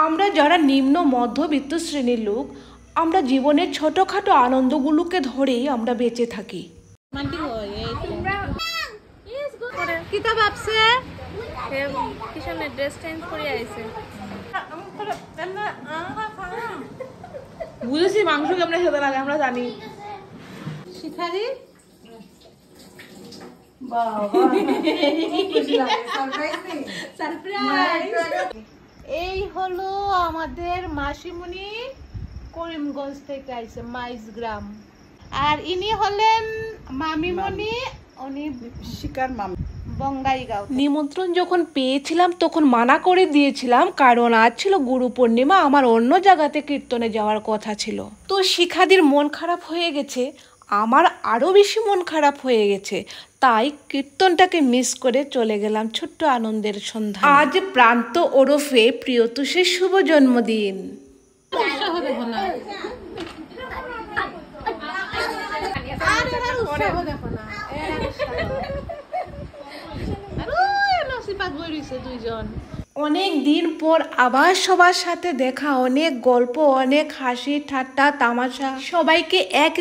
আমরা যারা নিম্ন মধ্যবিত্ত শ্রেণীর লোক, আমরা জীবনের ছোটখাটো আনন্দগুলোকে ধরেই আমরা বেঁচে থাকি। কিতাব আপছে কিষণের ড্রেস চেঞ্জ করে আইছে। বুঝেছি মাংস কেমনে খেতে লাগে আমরা জানি। শিখারি এই হলো আমাদের মাসিমণি, করিমগঞ্জ থেকে আইছে, মাইজ গ্রাম। আর ইনি হলেন মামিমণি, উনি শিকার মামি, বঙ্গাইগাঁও। নিমন্ত্রণ যখন পেয়েছিলাম তখন মানা করে দিয়েছিলাম, কারণ আজ ছিল গুরু পূর্ণিমা, আমার অন্য জায়গাতে কীর্তনে যাওয়ার কথা ছিল। তো শিখাদির মন খারাপ হয়ে গেছে, আমার আরও বেশি মন খারাপ হয়ে গেছে, তাই কীর্তনটাকে মিস করে চলে গেলাম ছোট্ট আনন্দের সন্ধান। আজ প্রান্ত ওরফে প্রিয়তোষের শুভ জন্মদিন। অনেক দিন পর আবার সবার সাথে দেখা, অনেক গল্প, অনেক হাসি ঠাট্টা তামাশা, সবাইকে এক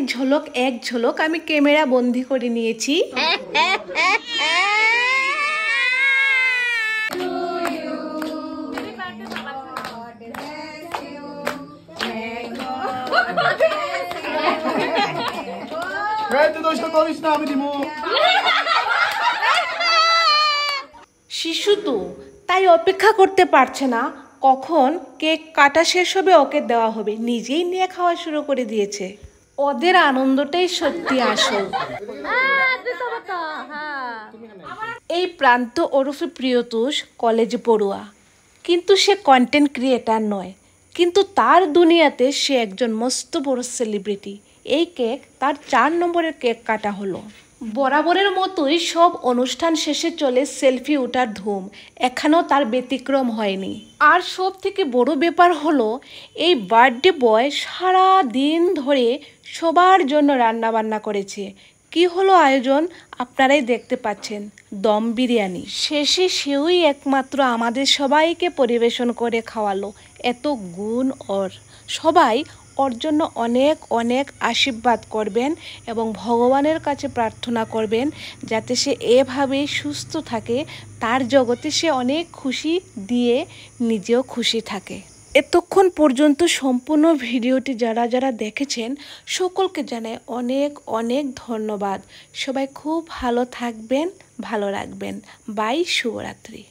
ঝলক আমি ক্যামেরা বন্দি করে নিয়েছি। শিশু তো তাই অপেক্ষা করতে পারছে না কখন কেক কাটা শেষ হবে, ওকে দেওয়া হবে, নিজেই নিয়ে খাওয়া শুরু করে দিয়েছে। ওদের আনন্দটাই সত্যি আসল। এই প্রান্ত ওরফে প্রিয়তোষ কলেজ পড়ুয়া, কিন্তু সে কন্টেন্ট ক্রিয়েটার নয়, কিন্তু তার দুনিয়াতে সে একজন মস্ত বড় সেলিব্রিটি। এই কেক তার 4 নম্বরের কেক কাটা হলো। বরাবরের মতোই সব অনুষ্ঠান শেষে চলে সেলফি ওঠার ধুম, এখানেও তার ব্যতিক্রম হয়নি। আর সব থেকে বড় ব্যাপার হলো এই বার্থডে বয় সারা দিন ধরে সবার জন্য রান্না বান্না করেছে। কি হলো আয়োজন আপনারাই দেখতে পাচ্ছেন, দম বিরিয়ানি। শেষে সেওই একমাত্র আমাদের সবাইকে পরিবেশন করে খাওয়ালো। এত গুণ ওর, সবাই ওর জন্য অনেক অনেক আশীর্বাদ করবেন এবং ভগবানের কাছে প্রার্থনা করবেন যাতে সে এভাবেই সুস্থ থাকে, তার জগতে সে অনেক খুশি দিয়ে নিজেও খুশি থাকে। এতক্ষণ পর্যন্ত সম্পূর্ণ ভিডিওটি যারা যারা দেখেছেন সকলকে জানাই অনেক অনেক ধন্যবাদ। সবাই খুব ভালো থাকবেন, ভালো রাখবেন। বাই, শুভরাত্রি।